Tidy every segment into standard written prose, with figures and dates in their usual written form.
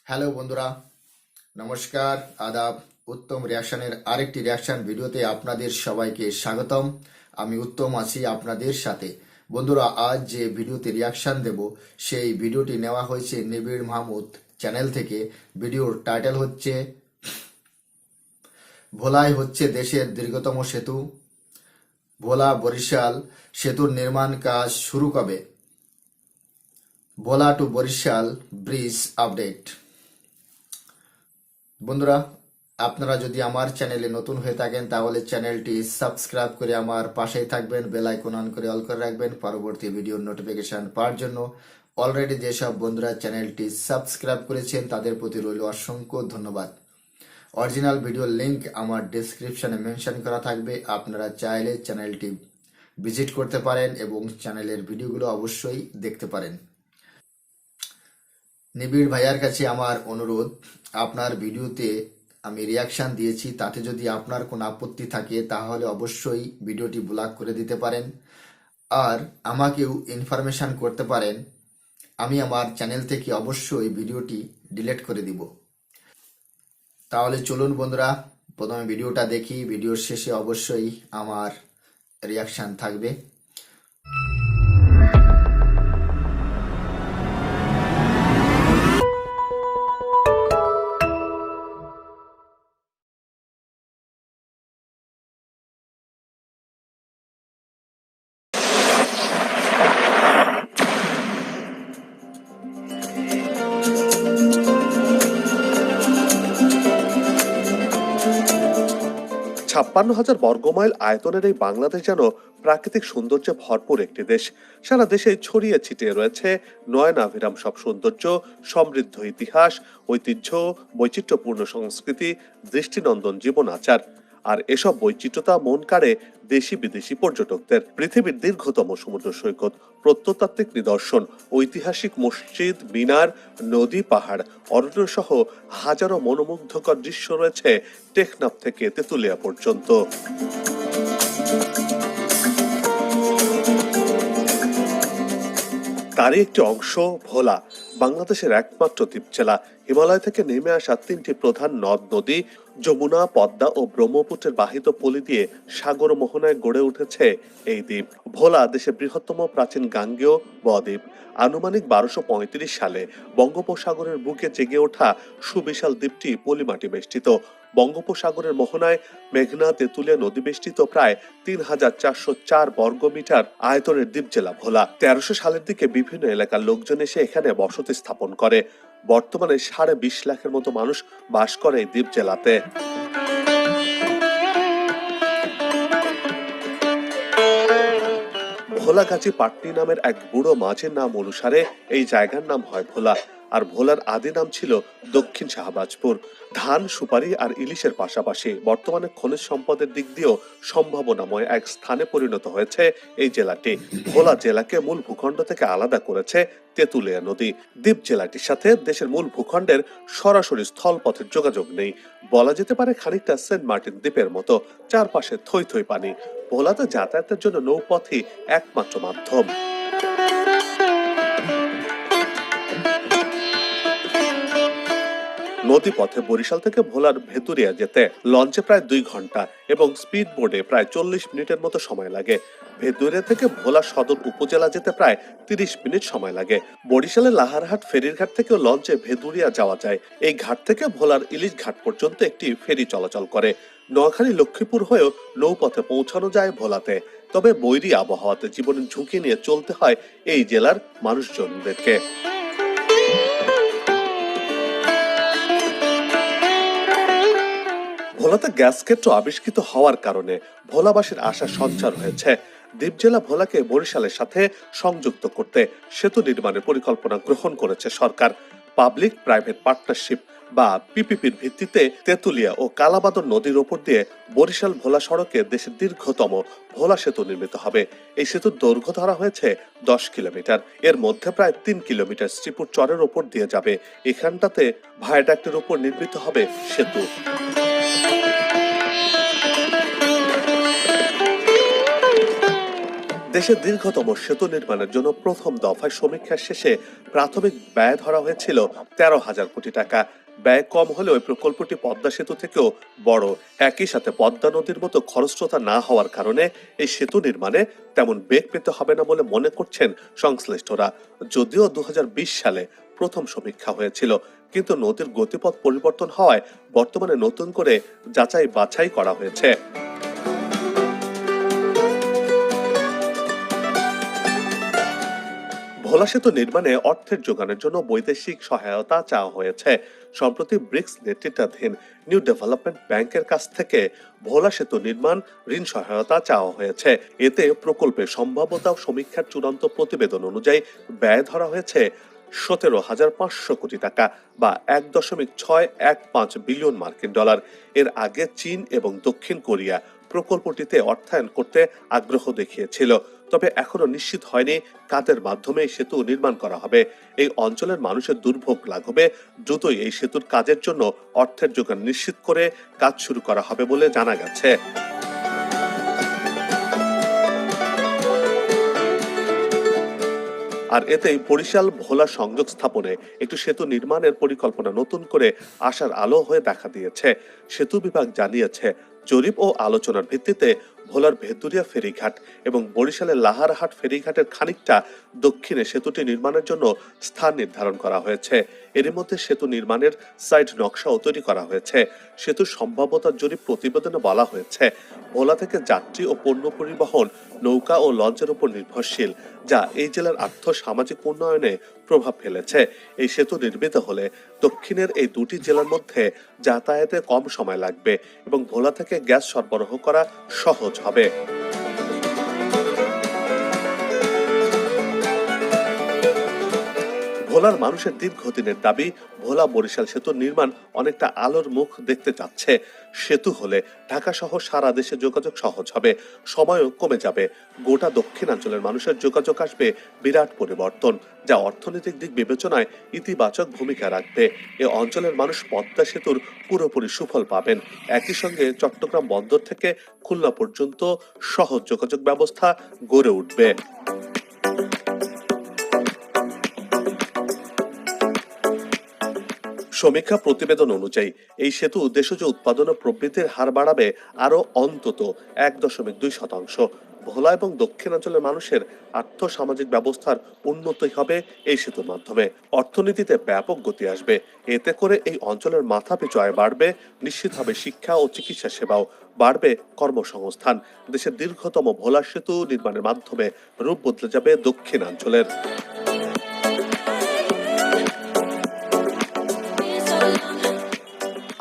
Hello বন্ধুরা, নমস্কার, আদাব। উত্তম রিয়াকশনের আরেকটি রিয়াকশন ভিডিওতে আপনাদের সবাইকে স্বাগতম। আমি উত্তম আছি আপনাদের সাথে। বন্ধুরা, আজ যে ভিডিওতে রিয়াকশন দেব সেই ভিডিওটি নেওয়া হয়েছে নিবিড় মাহমুদ চ্যানেল থেকে। ভিডিওর টাইটেল হচ্ছে ভোলাই হচ্ছে দেশের দীর্ঘতম সেতু, ভোলা বরিশাল সেতুর নির্মাণ কাজ শুরু কবে? ভোলা টু বরিশাল ব্রিজ আপডেট। বন্ধুরা, আপনারা যদি আমার চ্যানেলে নতুন হয়ে থাকেন তাহলে চ্যানেলটি সাবস্ক্রাইব করে আমার পাশেই থাকবেন, বেল আইকন অন করে অল করে রাখবেন পরবর্তী ভিডিওর নোটিফিকেশন পাওয়ার জন্য। অলরেডি যেসব বন্ধুরা চ্যানেলটি সাবস্ক্রাইব করেছেন তাদের প্রতি রইল অসংখ্য ধন্যবাদ। অরিজিনাল ভিডিওর লিংক আমার ডেসক্রিপশনে মেনশন করা থাকবে, আপনারা চাইলে চ্যানেলটি ভিজিট করতে পারেন এবং চ্যানেলের ভিডিওগুলো অবশ্যই দেখতে পারেন। নিবিড় ভাইয়ার কাছে আমার অনুরোধ, আপনার ভিডিওতে আমি রিয়াকশন দিয়েছি, তাতে যদি আপনার কোনো আপত্তি থাকে তাহলে অবশ্যই ভিডিওটি ব্লক করে দিতে পারেন। আর আমাকেও ইনফরমেশন করতে পারেন, আমি আমার চ্যানেল থেকে অবশ্যই ভিডিওটি ডিলিট করে দিব। তাহলে চলুন বন্ধুরা, প্রথমে ভিডিওটা দেখি। ভিডিওর শেষে অবশ্যই আমার রিয়াকশন থাকবে। ৫৬,০০০ বর্গমাইল আয়তনের এই বাংলাদেশ যেন প্রাকৃতিক সৌন্দর্যে ভরপুর একটি দেশ। সারা দেশে ছড়িয়ে ছিটিয়ে রয়েছে নয়নাভিরাম সব সৌন্দর্য, সমৃদ্ধ ইতিহাস, ঐতিহ্য, বৈচিত্র্যপূর্ণ সংস্কৃতি, দৃষ্টিনন্দন জীবন আচার। আর এসব বৈচিত্র্যতা মন কাড়ে দেশি বিদেশি পর্যটকদের। পৃথিবীর দীর্ঘতম সমুদ্র সৈকত, প্রত্নতাত্ত্বিক নিদর্শন, ঐতিহাসিক মসজিদ, মিনার, নদী, পাহাড়, অরণ্য সহ হাজারো মনোমুগ্ধকর দৃশ্য রয়েছে টেকনাফ থেকে তেতুলিয়া পর্যন্ত। তারই একটি অংশ ভোলা, বাংলাদেশের একমাত্র দ্বীপ জেলা। হিমালয় থেকে নেমে আসা তিনটি প্রধান নদ নদী যমুনা, পদ্মা ও ব্রহ্মপুত্রের বাহিত পলি দিয়ে সাগর মোহনায় গড়ে উঠেছে এই দ্বীপ। ভোলা দেশের বৃহত্তম প্রাচীন গাঙ্গেয় বদ্বীপ। আনুমানিক ১২৩৫ সালে বঙ্গোপসাগরের বুকে জেগে ওঠা সুবিশাল দ্বীপটি পলিমাটি বেষ্টিত। বঙ্গোপসাগরের মোহনায় মেঘনা, তেতুলিয়া নদী বেষ্টিত প্রায় ৩,৪০৪ বর্গমিটার আয়তনের দ্বীপ জেলা ভোলা। ১৩০০ সালের দিকে বিভিন্ন এলাকার লোকজন এসে এখানে বসতি স্থাপন করে। বর্তমানে ২.৫ লাখের মতো মানুষ বাস করে এই দ্বীপ জেলাতে। ভোলাগাজী পাটনি নামের এক বুড়ো মাঝের নাম অনুসারে এই জায়গার নাম হয় ভোলা। আর ভোলার আদি নাম ছিল দক্ষিণ শাহবাজপুর। ধান, সুপারি আর ইলিশের পাশাপাশি বর্তমানে খনিজ সম্পদের দিক দিয়েও সম্ভাবনাময় এক স্থানে পরিণত হয়েছে এই জেলাটি। ভোলা জেলাকে মূল ভূখণ্ড থেকে আলাদা করেছে তেতুলিয়া নদী। দ্বীপ জেলাটির সাথে দেশের মূল ভূখণ্ডের সরাসরি স্থলপথের যোগাযোগ নেই। বলা যেতে পারে খানিকটা সেন্ট মার্টিন দ্বীপের মতো, চারপাশে থই থই পানি। ভোলাতে যাতায়াতের জন্য নৌপথই একমাত্র মাধ্যম। নদীপথে বরিশাল থেকে ভোলার ভেতুরিয়া যেতে লঞ্চে প্রায় ২ ঘন্টা এবং স্পিড বোটে প্রায় ৪০ মিনিটের মতো সময় লাগে। ভেতুরিয়া থেকে ভোলা সদর উপজেলা যেতে প্রায় ৩০ মিনিট সময় লাগে। বরিশালের লাহারহাট ফেরির ঘাট থেকেও লঞ্চে ভেতুরিয়া যাওয়া যায়। এই ঘাট থেকে ভোলার ইলিশ ঘাট পর্যন্ত একটি ফেরি চলাচল করে। নোয়াখালী, লক্ষ্মীপুর হয়েও নৌপথে পৌঁছানো যায় ভোলাতে। তবে বৈরী আবহাওয়াতে জীবনের ঝুঁকি নিয়ে চলতে হয় এই জেলার মানুষজনদেরকে। ভোলাতে গ্যাস ক্ষেত্র আবিষ্কৃত হওয়ার কারণে ভোলাবাসীর আশা সঞ্চার হয়েছে। দ্বীপ জেলা ভোলাকে বরিশালের সাথে সংযুক্ত করতে সেতু নির্মাণের পরিকল্পনা গ্রহণ করেছে সরকার। পাবলিক প্রাইভেট পার্টনারশিপ বা পিপিপির ভিত্তিতে তেতুলিয়া ও কালাবাদর নদীর ওপর দিয়ে বরিশাল ভোলা সড়কে দেশের দীর্ঘতম ভোলা সেতু নির্মিত হবে। এই সেতুর দৈর্ঘ্য ধরা হয়েছে ১০ কিলোমিটার। এর মধ্যে প্রায় ৩ কিলোমিটার শ্রীপুর চরের ওপর দিয়ে যাবে। এখানটাতে ভায়াডাক্টের ওপর নির্মিত হবে সেতু। দেশের দীর্ঘতম সেতু নির্মাণের জন্য প্রথম দফায় সমীক্ষার শেষে প্রাথমিক ব্যয় ধরা হয়েছিল 13,000 কোটি টাকা। ব্যয় কম হলেও এই প্রকল্পটি পদ্মা সেতু থেকেও বড়। একই সাথে পদ্মা নদীর মতো খরস্রোতা না হওয়ার কারণে এই সেতু নির্মাণে তেমন বেগ পেতে হবে না বলে মনে করছেন সংশ্লিষ্টরা। যদিও 2020 সালে প্রথম সমীক্ষা হয়েছিল, কিন্তু নদীর গতিপথ পরিবর্তন হওয়ায় বর্তমানে নতুন করে যাচাই বাছাই করা হয়েছে। ভোলা সেতু নির্মাণে অর্থের যোগানের জন্য বৈদেশিক সহায়তা চাওয়া হয়েছে। সম্প্রতি ব্রিক্স নেতৃত্বাধীন নিউ ডেভেলপমেন্ট ব্যাংকের কাছ থেকে ভোলা সেতু নির্মাণ ঋণ সহায়তা চাওয়া হয়েছে। এতে প্রকল্পের সম্ভাব্যতা সমীক্ষার চূড়ান্ত প্রতিবেদন অনুযায়ী ব্যয় ধরা হয়েছে 17,500 কোটি টাকা বা 1.615 বিলিয়ন মার্কিন ডলার। এর আগে চীন এবং দক্ষিণ কোরিয়া প্রকল্পটিতে অর্থায়ন করতে আগ্রহ দেখিয়েছিল, তবে এখনো নিশ্চিত হয়নি কাদের মাধ্যমে এই সেতু নির্মাণ করা হবে। এই অঞ্চলের মানুষের দুর্ভোগ লাঘবে দ্রুতই এই সেতুর কাজের জন্য অর্থের যোগান নিশ্চিত করে কাজ শুরু করা হবে বলে জানা গেছে। আর এতেই বরিশাল ভোলা সংযোগ স্থাপনে একটু সেতু নির্মাণের পরিকল্পনা নতুন করে আশার আলো হয়ে দেখা দিয়েছে। সেতু বিভাগ জানিয়েছে, জরিপ ও আলোচনার ভিত্তিতে ভোলার ভেতুরিয়া ফেরিঘাট এবং বরিশালের লাহারহাট ফেরিঘাটের খানিকটা দক্ষিণে সেতুটি নির্মাণের জন্য স্থান নির্ধারণ করা হয়েছে। এর মধ্যে সেতু নির্মাণের সাইট নকশাও তৈরি করা হয়েছে। সেতুর সম্ভাব্যতার জরিপ প্রতিবেদনে বলা হয়েছে, ভোলা থেকে যাত্রী ও পণ্য পরিবহন নৌকা ও লঞ্চের উপর নির্ভরশীল, যা এই জেলার আর্থ সামাজিক উন্নয়নে প্রভাব ফেলেছে। এই সেতু নির্মিত হলে দক্ষিণের এই দুটি জেলার মধ্যে যাতায়াতে কম সময় লাগবে এবং ভোলা থেকে গ্যাস সরবরাহ করা সহজ হবে। ভোলার মানুষের দীর্ঘদিনের দাবি, ভোলা বরিশাল সেতুর নির্মাণ অনেকটা আলোর মুখ দেখতে যাচ্ছে। সেতু হলে ঢাকা সহ সারা দেশে যোগাযোগ সহজ হবে, সময়ও কমে যাবে। গোটা দক্ষিণাঞ্চলের মানুষের যোগাযোগ আসবে বিরাট পরিবর্তন, যা অর্থনৈতিক দিক বিবেচনায় ইতিবাচক ভূমিকা রাখবে। এ অঞ্চলের মানুষ পদ্মা সেতুর পুরোপুরি সুফল পাবেন। একই সঙ্গে চট্টগ্রাম বন্দর থেকে খুলনা পর্যন্ত সহজ যোগাযোগ ব্যবস্থা গড়ে উঠবে। সমীক্ষা প্রতিবেদন অনুযায়ী এই সেতু দেশজ উৎপাদন ও প্রবৃদ্ধির হার বাড়াবে আরো অন্তত 1.2%। ভোলা এবং দক্ষিণাঞ্চলের মানুষের আর্থ সামাজিক ব্যবস্থার উন্নতি হবে এই সেতুর মাধ্যমে। অর্থনীতিতে ব্যাপক গতি আসবে। এতে করে এই অঞ্চলের মাথাপিছু আয় বাড়বে, নিশ্চিত হবে শিক্ষা ও চিকিৎসা সেবাও, বাড়বে কর্মসংস্থান। দেশের দীর্ঘতম ভোলা সেতু নির্মাণের মাধ্যমে রূপ বদলে যাবে দক্ষিণাঞ্চলের।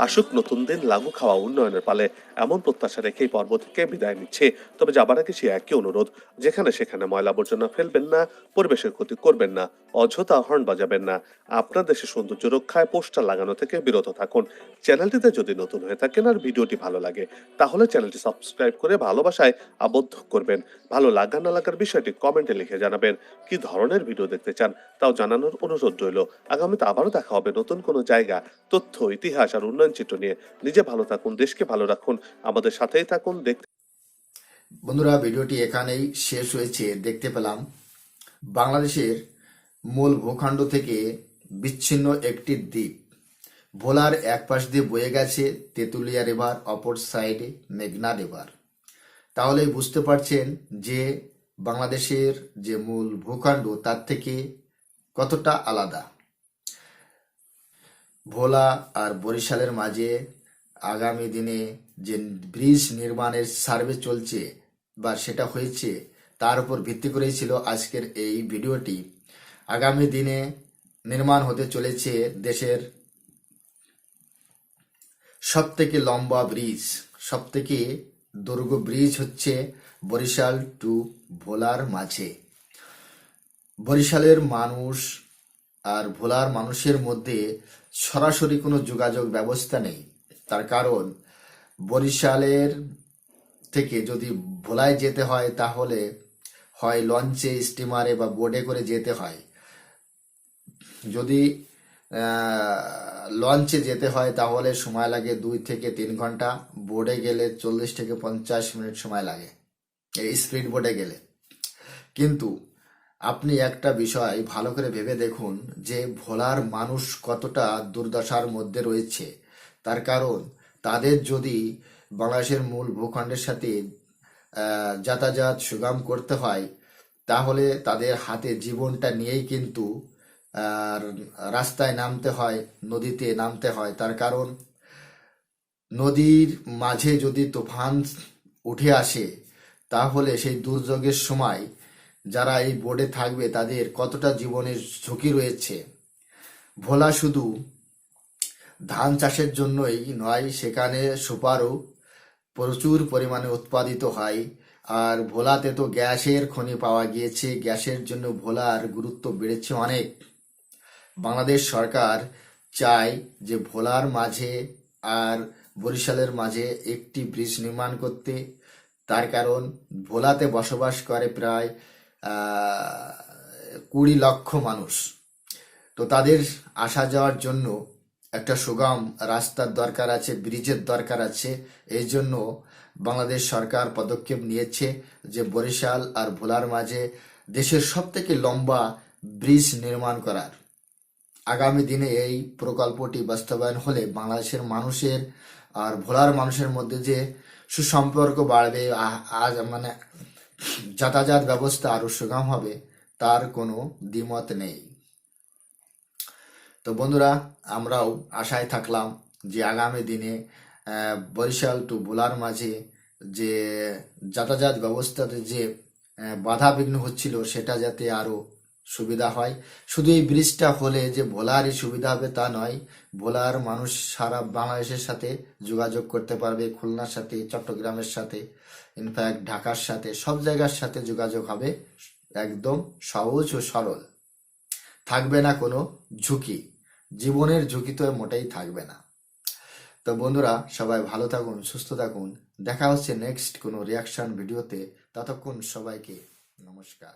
আসুক নতুন দিন, লাগু খাওয়া উন্নয়নের পালে, এমন প্রত্যাশা রেখেই পর্ব থেকে বিদায় নিচ্ছে। তবে যাবার আগে সে একই অনুরোধ, যেখানে সেখানে ময়লা আবর্জনা ফেলবেন না, পরিবেশের ক্ষতি করবেন না, অযথা হর্ন বাজাবেন না। আপনার দেশের সৌন্দর্য রক্ষায় পোস্টার লাগানো থেকে বিরত থাকুন। চ্যানেলটিতে যদি নতুন হয়ে থাকেন আর ভিডিওটি ভালো লাগে, তাহলে চ্যানেলটি সাবস্ক্রাইব করে ভালোবাসায় আবদ্ধ করবেন। ভালো লাগা না লাগার বিষয়টি কমেন্টে লিখে জানাবেন। কি ধরনের ভিডিও দেখতে চান তাও জানানোর অনুরোধ রইল। আগামীতে আবারও দেখা হবে নতুন কোনো জায়গা, তথ্য, ইতিহাস আর উন্নয়ন চিত্র নিয়ে। নিজে ভালো থাকুন, দেশকে ভালো রাখুন, আমাদের সাথেই থাকুন। বন্ধুরা, ভিডিওটি এখানেই শেষ হয়েছে। দেখতে পেলাম বাংলাদেশের মূল ভূখণ্ড থেকে বিচ্ছিন্ন একটি দ্বীপ। ভোলার এক পাশ দিয়ে বয়ে গেছে তেঁতুলিয়া রিভার, অপর সাইডে মেঘনা রিভার। তাহলে বুঝতে পারছেন যে বাংলাদেশের যে মূল ভূখণ্ড তার থেকে কতটা আলাদা। ভোলা আর বরিশালের মাঝে আগামী দিনে যে ব্রিজ নির্মাণের সার্ভে চলছে বা সেটা হয়েছে, তার উপর ভিত্তি করেই ছিল আজকের এই ভিডিওটি। আগামী দিনে নির্মাণ হতে চলেছে দেশের সব থেকে লম্বা ব্রিজ, সব থেকে দৈর্ঘ্য ব্রিজ হচ্ছে বরিশাল টু ভোলার মাঝে। বরিশালের মানুষ আর ভোলার মানুষের মধ্যে সরাসরি কোনো যোগাযোগ ব্যবস্থা নেই। তার কারণ বরিশালের থেকে যদি ভোলায় যেতে হয় তাহলে হয় লঞ্চে, স্টিমারে বা বোটে করে যেতে হয়। যদি লঞ্চে যেতে হয় তাহলে সময় লাগে 2 থেকে 3 ঘন্টা, বোটে গেলে 40 থেকে 50 মিনিট সময় লাগে, এই স্পিড বোটে গেলে। কিন্তু আপনি একটা বিষয় ভালো করে ভেবে দেখুন যে ভোলার মানুষ কতটা দুর্দশার মধ্যে রয়েছে। তার কারণ তাদের যদি বাংলাদেশের মূল ভূখণ্ডের সাথে যাতায়াত সুগম করতে হয়, তাহলে তাদের হাতে জীবনটা নিয়েই কিন্তু আর রাস্তায় নামতে হয়, নদীতে নামতে হয়। তার কারণ নদীর মাঝে যদি তুফান উঠে আসে, তাহলে সেই দুর্যোগের সময় যারা এই বোর্ডে থাকবে তাদের কতটা জীবনের ঝুঁকি রয়েছে। ভোলা শুধু ধান চাষের জন্যই নয়, সেখানে সুপারও প্রচুর পরিমাণে উৎপাদিত হয়। আর ভোলাতে তো গ্যাসের খনি পাওয়া গিয়েছে, গ্যাসের জন্য ভোলার গুরুত্ব বেড়েছে অনেক। বাংলাদেশ সরকার চায় যে ভোলার মাঝে আর বরিশালের মাঝে একটি ব্রিজ নির্মাণ করতে। তার কারণ ভোলাতে বসবাস করে প্রায় 20 লক্ষ মানুষ। তো তাদের আসা যাওয়ার জন্য একটা সুগম রাস্তার দরকার আছে, ব্রিজের দরকার আছে। এই জন্য বাংলাদেশ সরকার পদক্ষেপ নিয়েছে যে বরিশাল আর ভোলার মাঝে দেশের সবথেকে লম্বা ব্রিজ নির্মাণ করার। আগামী দিনে এই প্রকল্পটি বাস্তবায়ন হলে বাংলাদেশের মানুষের আর ভোলার মানুষের মধ্যে যে সুসম্পর্ক বাড়বে, আজ মানে যাতায়াত ব্যবস্থা আরো সুগম হবে, তার কোনো দ্বিমত নেই। তো বন্ধুরা, আমরাও আশায় থাকলাম যে আগামী দিনে বরিশাল টু ভোলার মাঝে যে যাতায়াত ব্যবস্থাতে যে বাধা বিঘ্ন হচ্ছিল, সেটা যাতে আরো সুবিধা হয়। শুধু এই ব্রিজটা হলে যে ভোলারই সুবিধা হবে তা নয়, ভোলার মানুষ সারা বাংলাদেশের সাথে যোগাযোগ করতে পারবে, খুলনার সাথে, চট্টগ্রামের সাথে, ইনফ্যাক্ট ঢাকার সাথে, সব জায়গার সাথে যোগাযোগ হবে একদম সহজ ও সরল। থাকবে না কোনো ঝুঁকি, জীবনের ঝুঁকি তো মোটেই থাকবে না। তো বন্ধুরা, সবাই ভালো থাকুন, সুস্থ থাকুন। দেখা হচ্ছে নেক্সট কোনো রিয়াকশন ভিডিওতে। ততক্ষণ সবাইকে নমস্কার।